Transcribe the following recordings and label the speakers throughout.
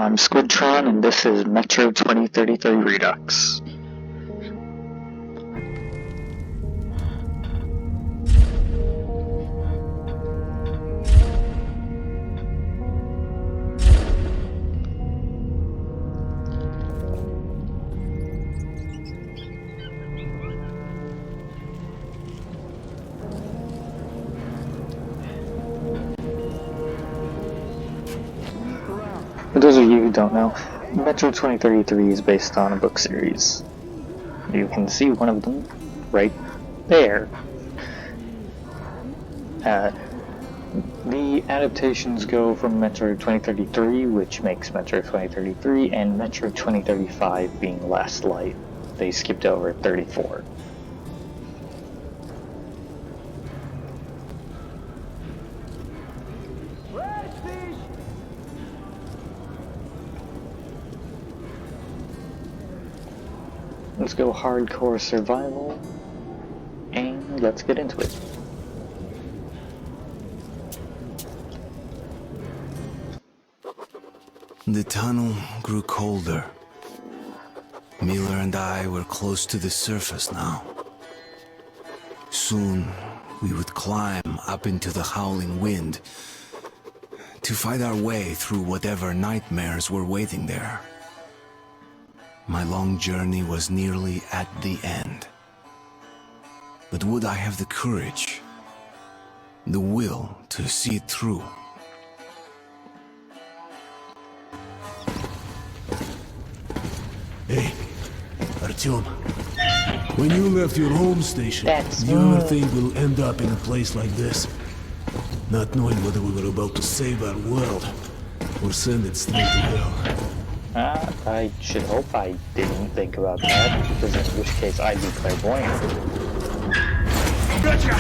Speaker 1: I'm Squidtron, and this is Metro 2033 Redux. For those of you who don't know, Metro 2033 is based on a book series. You can see one of them right there. The adaptations go from Metro 2033, which makes Metro 2033, and Metro 2035 being Last Light. They skipped over 34. Let's go hardcore survival, and let's get into it.
Speaker 2: The tunnel grew colder. Miller and I were close to the surface now. Soon, we would climb up into the howling wind to fight our way through whatever nightmares were waiting there. My long journey was nearly at the end. But would I have the courage, the will to see it through?
Speaker 3: Hey, Artyom. When you left your home station,
Speaker 1: That's
Speaker 3: you ever think we'll end up in a place like this? Not knowing whether we were about to save our world or send it straight to hell.
Speaker 1: I should hope I didn't think about that, because in which case I'd be clairvoyant.
Speaker 3: Gotcha!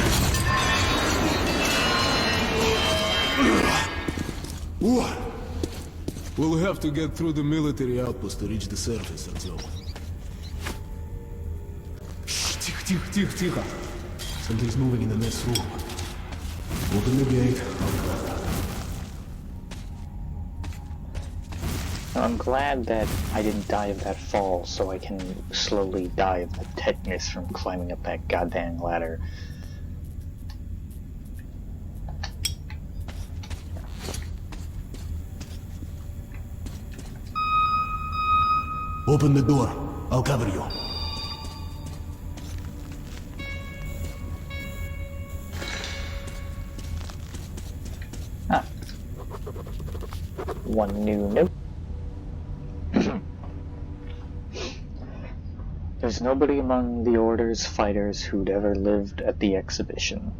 Speaker 3: What? We'll have to get through the military outpost to reach the surface, Artyom. Shh, тихо. Something's moving in the next room. Open the gate, I'll go.
Speaker 1: I'm glad that I didn't die of that fall, so I can slowly die of the tetanus from climbing up that goddamn ladder.
Speaker 3: Open the door. I'll cover you.
Speaker 1: One new note. There's nobody among the Order's fighters who'd ever lived at the exhibition.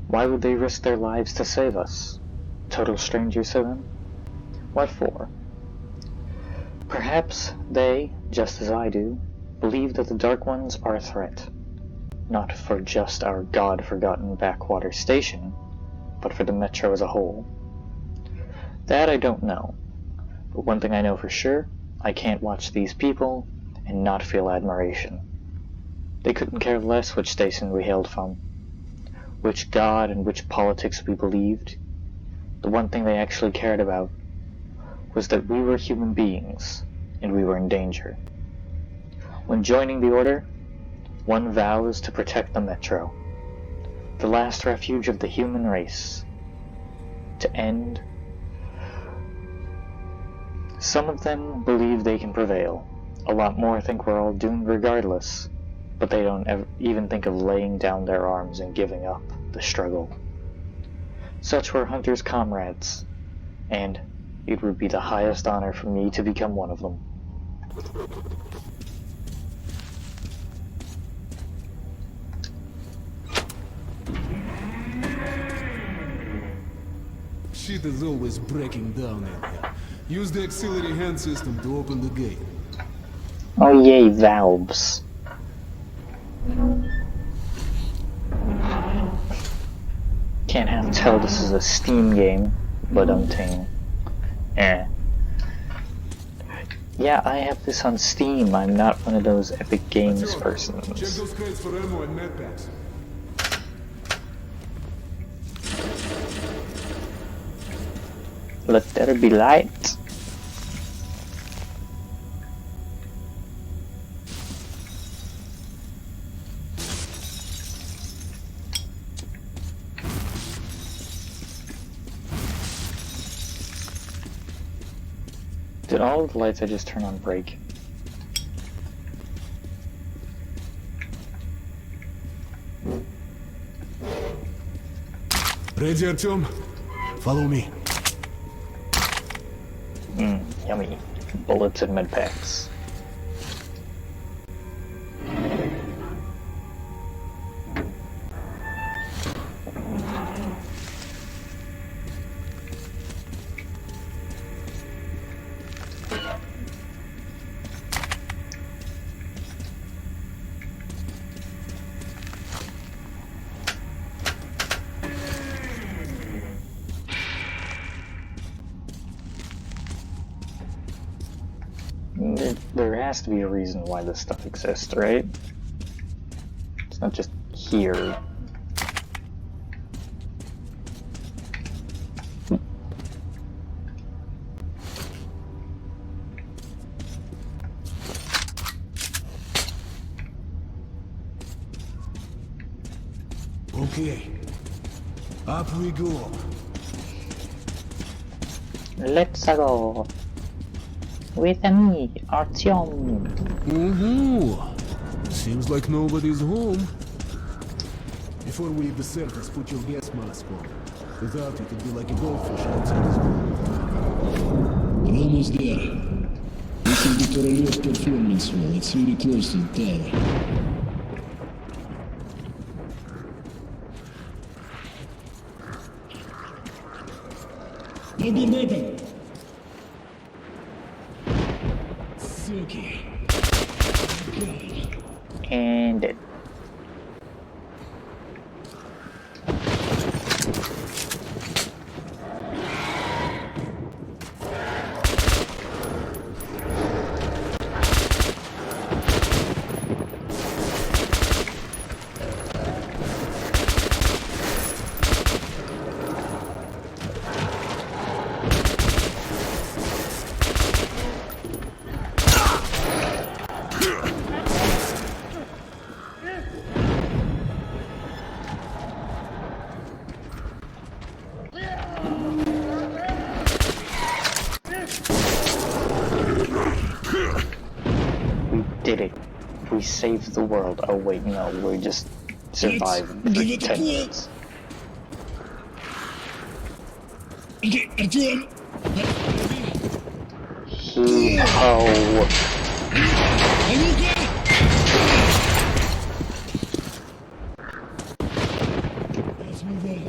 Speaker 1: Why would they risk their lives to save us? Total strangers to them? What for? Perhaps they, just as I do, believe that the Dark Ones are a threat. Not for just our god-forgotten backwater station, but for the Metro as a whole. That I don't know. But one thing I know for sure, I can't watch these people and not feel admiration. They couldn't care less which station we hailed from, which god and which politics we believed. The one thing they actually cared about was that we were human beings, and we were in danger. When joining the Order, one vows to protect the Metro, the last refuge of the human race, to end. Some of them believe they can prevail. A lot more think we're all doomed regardless, but they don't even think of laying down their arms and giving up the struggle. Such were Hunter's comrades, and it would be the highest honor for me to become one of them.
Speaker 3: Shit is always breaking down in here. Use the auxiliary hand system to open the gate.
Speaker 1: Oh yay, valves. Can't have tell this is a Steam game, but Yeah, I have this on Steam. I'm not one of those Epic Games persons.
Speaker 3: Check those crates for ammo and medpacks.
Speaker 1: Let there be light. Did all of the lights I just turn on break?
Speaker 3: Ready, Artyom? Follow me.
Speaker 1: Yummy. Bullets and med packs. There has to be a reason why this stuff exists, right? It's not just here.
Speaker 3: Okay. Up we go.
Speaker 1: Let's go. With me, Artyom.
Speaker 3: Seems like nobody's home. Before we leave the surface, put your gas mask on. Without it, it'd be like a goldfish outside his home.
Speaker 4: We're almost there. This is the Korolov performance hall. It's really close to the tower. No good weapon! Suki.
Speaker 1: And it. Did it. We saved the world. Oh wait, no, we just survived for 10 minutes.
Speaker 4: Okay, Artyom!
Speaker 1: Oh.
Speaker 4: Are you okay? Let's move on.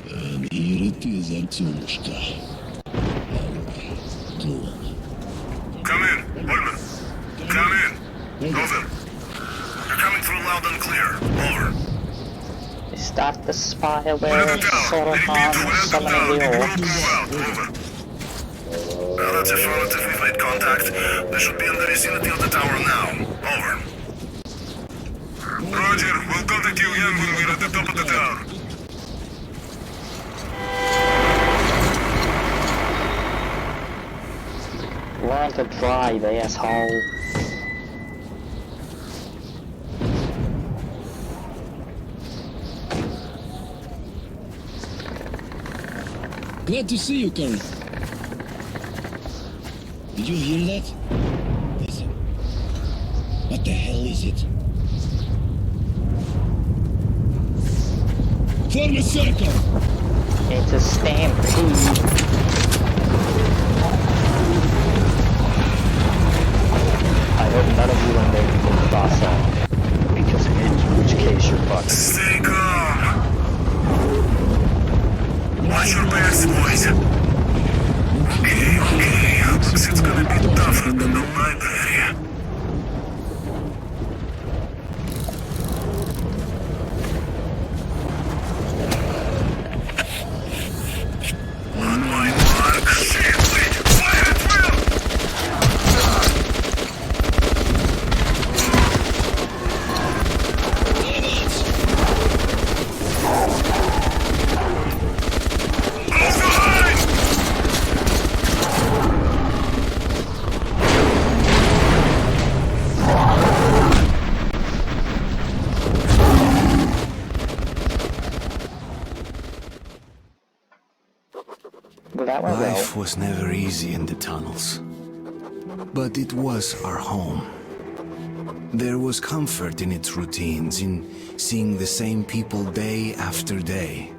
Speaker 4: And here it is, Artyomушка.
Speaker 5: Come in, Woodman. Come in. Over. You're coming through loud and clear. Over.
Speaker 1: Start the spyware,
Speaker 5: Whatever down.
Speaker 1: Sorohan, summoning the orcs.
Speaker 5: Move out. Over. Well, that's affirmative. We've made contact. They should be in the vicinity of the tower now. Over. Roger. We'll contact you again when we're at the top of the tower.
Speaker 1: Learn to drive, asshole.
Speaker 4: Glad to see you, Colonel. Did you hear that? Listen. What the hell is it? Form a circle!
Speaker 1: It's a stampede. I hope none of you are making the cross off, because in which case you're fucked.
Speaker 5: Stay calm. Watch your backs, boys. Okay. Looks it's gonna be tougher than the library. On my mark. Shit, wait. Fire at will.
Speaker 1: that went well.
Speaker 2: Life was never easy in the tunnels, but it was our home. There was comfort in its routines, in seeing the same people day after day.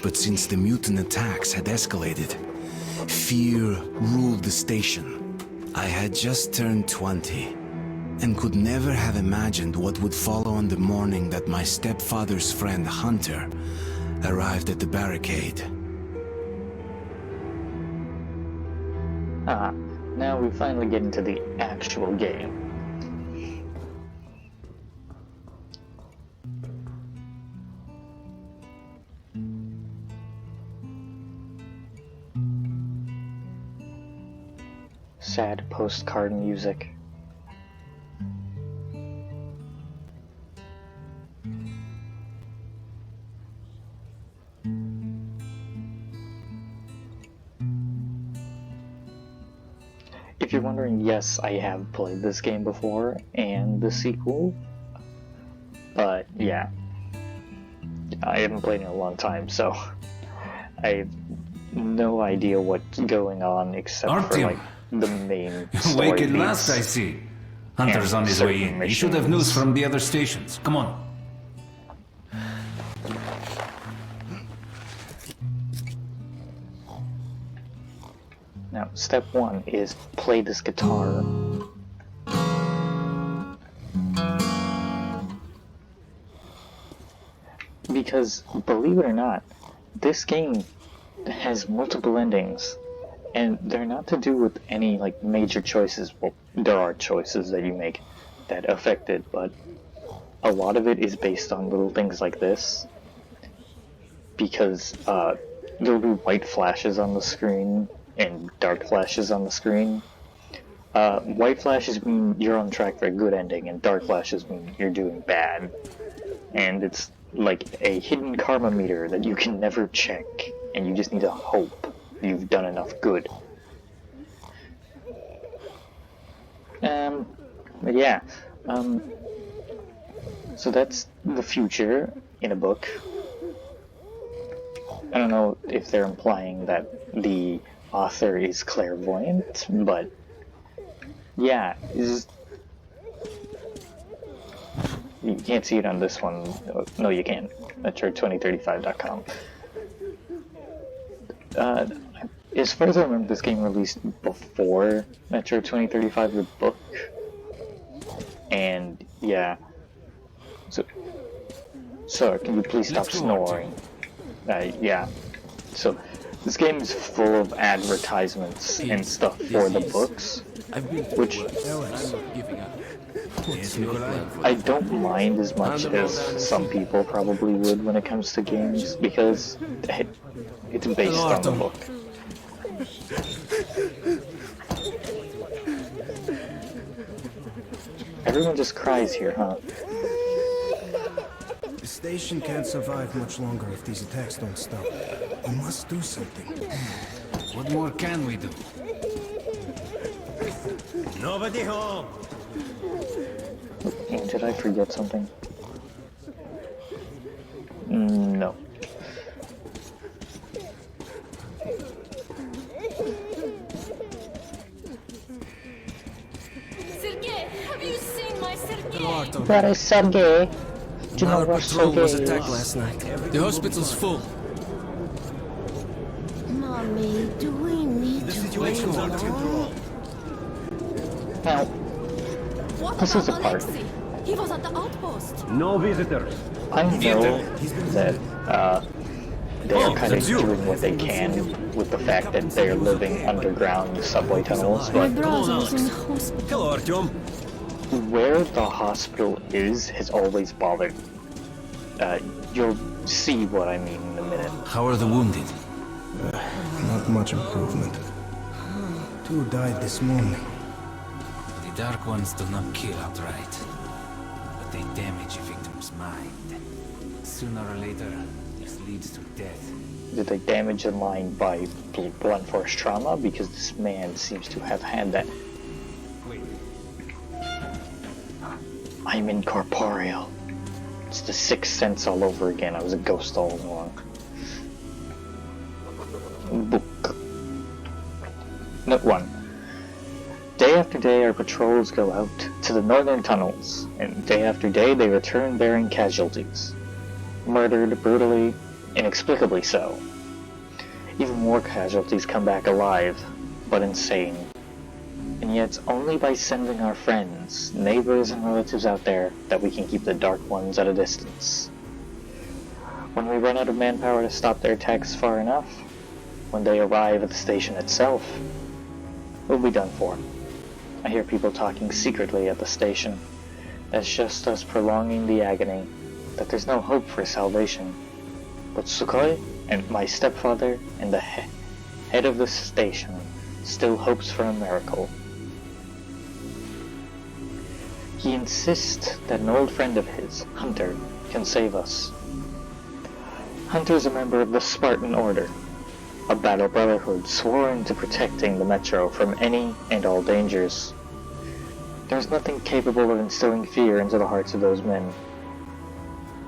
Speaker 2: But since the mutant attacks had escalated, fear ruled the station. I had just turned 20, and could never have imagined what would follow on the morning that my stepfather's friend Hunter arrived at the barricade.
Speaker 1: Ah, now we finally get into the actual game. Sad postcard music. If you're wondering, yes, I have played this game before, and the sequel, but yeah, I haven't played in a long time, so I have no idea what's going on except for like the main story
Speaker 6: Awake at
Speaker 1: beats.
Speaker 6: last, I see. Hunter's on his way in. He should have news from the other stations. Come on.
Speaker 1: Now, step one is play this guitar. Because, believe it or not, this game has multiple endings, and they're not to do with any like major choices. Well, there are choices that you make that affect it, but a lot of it is based on little things like this. Because there'll be white flashes on the screen and dark flashes on the screen. White flashes mean you're on track for a good ending, and dark flashes mean you're doing bad. And it's like a hidden karma meter that you can never check, and you just need to hope you've done enough good. But yeah, so that's the future in a book. I don't know if they're implying that the author is clairvoyant, but yeah, it's just, you can't see it on this one. No, you can. Metro2035.com. As far as I remember, this game released before Metro 2035, the book. And yeah. So, sir, can you please stop snoring? Yeah. So, this game is full of advertisements and stuff for the books, which I don't mind as much as some people probably would when it comes to games, because it's based on the book. Everyone just cries here, huh?
Speaker 3: The station can't survive much longer if these attacks don't stop. We must do something.
Speaker 6: What more can we do?
Speaker 3: Nobody home!
Speaker 1: And did I forget something? No.
Speaker 7: Sergei, have you seen my Sergei?
Speaker 1: Where is Sergei? Do you know where
Speaker 3: patrol was
Speaker 1: Sergei
Speaker 3: attacked
Speaker 1: is?
Speaker 3: last night.
Speaker 8: The hospital's full.
Speaker 7: Mommy, do we need to wait
Speaker 3: under control.
Speaker 1: Now,
Speaker 7: What
Speaker 1: this is a
Speaker 7: about
Speaker 1: part.
Speaker 7: Alexei? He was at the outpost.
Speaker 3: No visitors.
Speaker 1: I know that they're kind of doing what they can with the fact that they're living underground subway tunnels,
Speaker 7: My
Speaker 1: but
Speaker 7: brother was in the hospital.
Speaker 3: Hello, Artyom.
Speaker 1: where the hospital is has always bothered. You'll see what I mean in a minute.
Speaker 6: How are the wounded?
Speaker 3: Not much improvement. 2 died this morning.
Speaker 6: The Dark Ones do not kill outright, but they damage a victim's mind. Sooner or later, this leads to death.
Speaker 1: Did they damage the mind by blunt force trauma? Because this man seems to have had that.
Speaker 6: Wait.
Speaker 1: I'm incorporeal. It's the Sixth Sense all over again. I was a ghost all along. Book. Note 1. Day after day our patrols go out to the northern tunnels, and day after day they return bearing casualties. Murdered brutally, inexplicably so. Even more casualties come back alive, but insane. And yet it's only by sending our friends, neighbors and relatives out there that we can keep the Dark Ones at a distance. When we run out of manpower to stop their attacks far enough, when they arrive at the station itself, we'll be done for. I hear people talking secretly at the station. That's just us prolonging the agony, that there's no hope for salvation. But Sukhoi and my stepfather and the head of the station still hopes for a miracle. He insists that an old friend of his, Hunter, can save us. Hunter's a member of the Spartan Order, a battle brotherhood sworn to protecting the Metro from any and all dangers. There's nothing capable of instilling fear into the hearts of those men.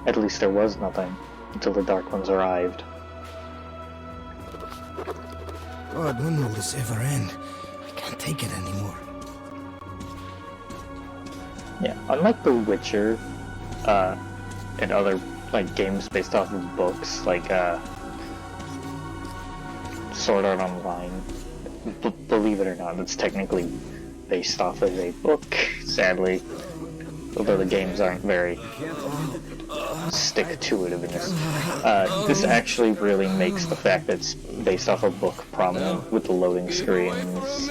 Speaker 1: At least there was nothing, until the Dark Ones arrived.
Speaker 2: God, when will this ever end? I can't take it anymore.
Speaker 1: Yeah, unlike The Witcher, and other like games based off of books, like Sword Art Online, believe it or not, it's technically based off of a book, sadly. Although the games aren't very stick-to-itiveness. This actually really makes the fact that it's based off a book prominent with the loading screens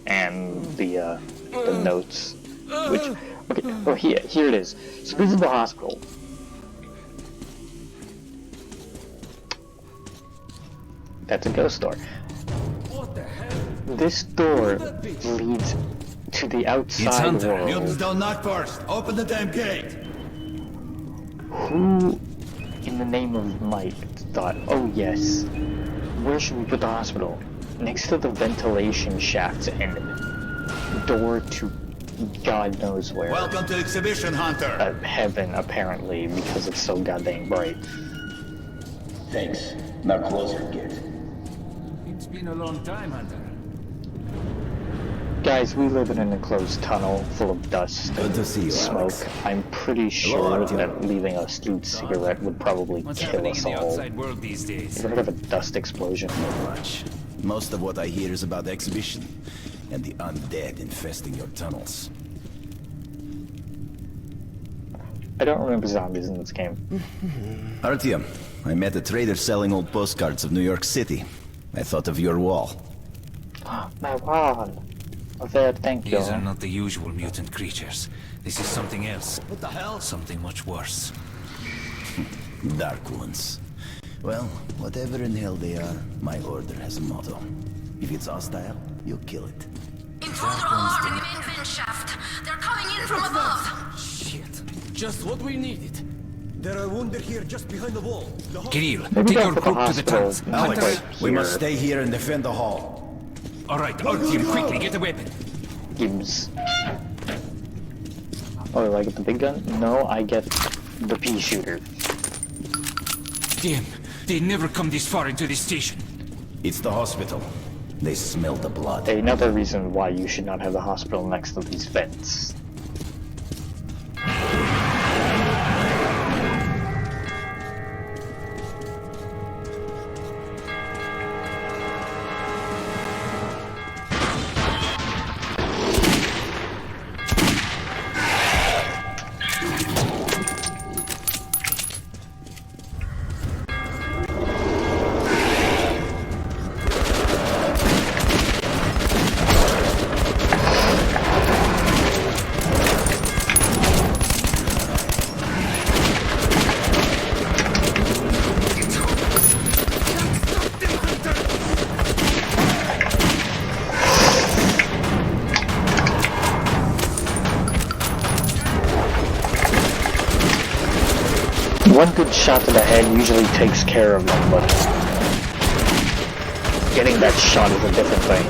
Speaker 1: and the notes. Which, okay, oh here it is. So this is the hospital. That's a ghost door. This door leads to the outside world.
Speaker 8: Mutants don't knock first. Open the damn gate.
Speaker 1: Who, in the name of might, thought, oh yes, where should we put the hospital? Next to the ventilation shaft and door to God knows where.
Speaker 8: Welcome to Exhibition Hunter.
Speaker 1: Heaven, apparently, because it's so goddamn bright.
Speaker 4: Thanks. Now close your gate.
Speaker 6: It's been a long time, Hunter.
Speaker 1: Guys, we live in an enclosed tunnel full of dust
Speaker 2: Good to see you,
Speaker 1: smoke.
Speaker 2: Alex.
Speaker 1: I'm pretty sure that leaving a stewed cigarette would probably
Speaker 6: What's
Speaker 1: kill
Speaker 6: happening
Speaker 1: us
Speaker 6: in the
Speaker 1: all.
Speaker 6: outside world these days?
Speaker 1: Ever heard of a dust explosion?
Speaker 8: Much. Most of what I hear is about the exhibition and the undead infesting your tunnels.
Speaker 1: I don't remember zombies in this game.
Speaker 8: Artyom, I met a trader selling old postcards of New York City. I thought of your wall.
Speaker 1: My wall. Oh, there, thank you.
Speaker 6: These are not the usual mutant creatures. This is something else.
Speaker 8: What the hell?
Speaker 6: Something much worse.
Speaker 8: Dark ones. Well, whatever in hell they are, my order has a motto. If it's hostile, you kill it.
Speaker 7: Intruder alarm in the main vent shaft. They're coming in from above.
Speaker 3: Shit. Just what we needed. There are wounded here just behind the wall.
Speaker 6: Kirill,
Speaker 1: Maybe
Speaker 6: take
Speaker 1: don't
Speaker 6: your
Speaker 1: put the
Speaker 6: group to the
Speaker 1: hospital
Speaker 6: tunnels.
Speaker 1: not
Speaker 8: Alex,
Speaker 1: quite
Speaker 8: we must
Speaker 1: here.
Speaker 8: stay here and defend the hall.
Speaker 6: Alright, Artyom, quickly, get a weapon.
Speaker 1: Gibbs. Oh, do I get the big gun? No, I get the pea shooter.
Speaker 6: Damn, they never come this far into this station.
Speaker 8: It's the hospital. They smell the blood.
Speaker 1: Another reason why you should not have the hospital next to these vents. One good shot to the head usually takes care of them, but getting that shot is a different thing.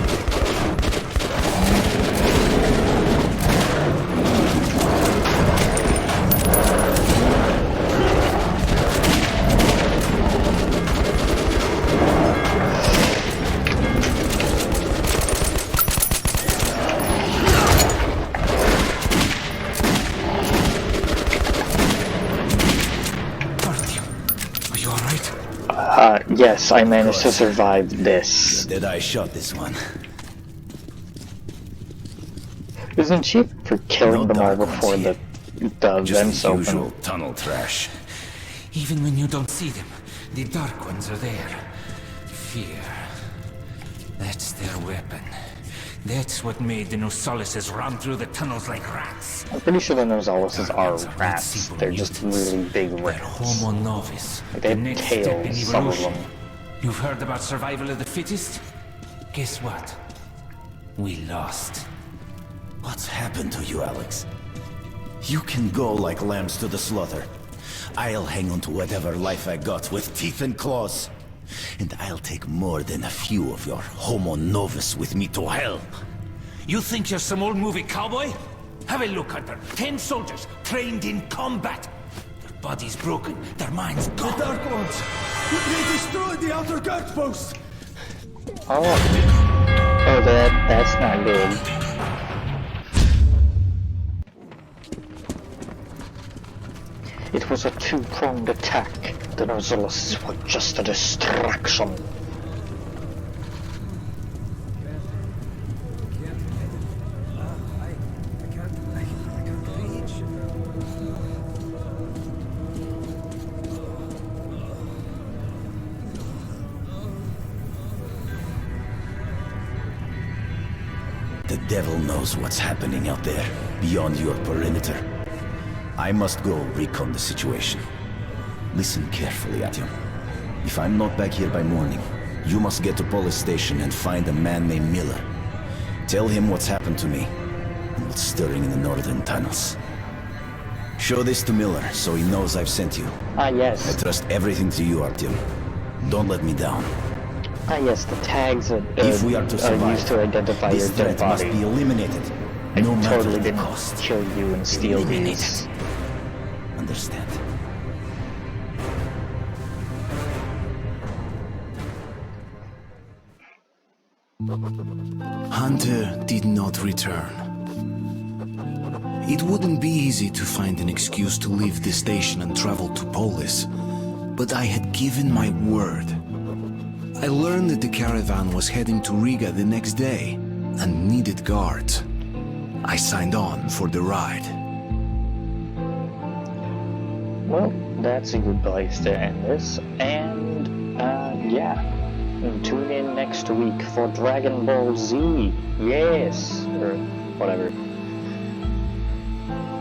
Speaker 1: Yes, I managed to survive this.
Speaker 8: That I shot this one.
Speaker 1: Isn't she for killing
Speaker 8: No
Speaker 1: them all
Speaker 8: dark ones
Speaker 1: before
Speaker 8: here.
Speaker 1: the
Speaker 8: Just
Speaker 1: vents
Speaker 8: the
Speaker 1: open?
Speaker 8: usual tunnel trash.
Speaker 6: Even when you don't see them, the Dark Ones are there. Fear. That's their weapon. That's what made the Nosalises run through the tunnels like rats.
Speaker 1: I'm pretty sure the Nosalises
Speaker 6: Dark
Speaker 1: are
Speaker 6: Ones are
Speaker 1: rats.
Speaker 6: not
Speaker 1: They're just
Speaker 6: mutants.
Speaker 1: really big
Speaker 6: They're
Speaker 1: rats.
Speaker 6: Homo novis.
Speaker 1: They
Speaker 6: The
Speaker 1: have
Speaker 6: next step in
Speaker 1: tails, some of
Speaker 6: evolution.
Speaker 1: them.
Speaker 6: You've heard about survival of the fittest? Guess what? We lost.
Speaker 8: What's happened to you, Alex? You can go like lambs to the slaughter. I'll hang on to whatever life I got with teeth and claws. And I'll take more than a few of your Homo novus with me to hell.
Speaker 6: You think you're some old movie cowboy? Have a look, Hunter. 10 soldiers trained in combat. Their bodies broken, their minds gone.
Speaker 3: The Dark Ones! They destroyed the outer guard post!
Speaker 1: Oh, that's not good. It was a two-pronged attack. The Nosalises were just a distraction.
Speaker 8: The devil knows what's happening out there, beyond your perimeter. I must go recon the situation. Listen carefully, Atyom. If I'm not back here by morning, you must get to police station and find a man named Miller. Tell him what's happened to me, and what's stirring in the northern tunnels. Show this to Miller, so he knows I've sent you.
Speaker 1: Ah,
Speaker 8: I
Speaker 1: yes.
Speaker 8: trust everything to you, Artyom. Don't let me down.
Speaker 1: Ah, yes, the tags that
Speaker 8: If we are to survive,
Speaker 1: used to identify your
Speaker 8: this
Speaker 1: dead
Speaker 8: threat must
Speaker 1: body.
Speaker 8: be eliminated,
Speaker 1: I
Speaker 8: no matter
Speaker 1: totally
Speaker 8: the
Speaker 1: didn't
Speaker 8: cost.
Speaker 1: kill you and steal
Speaker 8: Eliminate
Speaker 1: these.
Speaker 8: it. Understand?
Speaker 2: Hunter did not return. It wouldn't be easy to find an excuse to leave the station and travel to Polis, but I had given my word. I learned that the caravan was heading to Riga the next day and needed guards. I signed on for the ride.
Speaker 1: Well, that's a good place to end this, and yeah, tune in next week for Dragon Ball Z, yes, or whatever.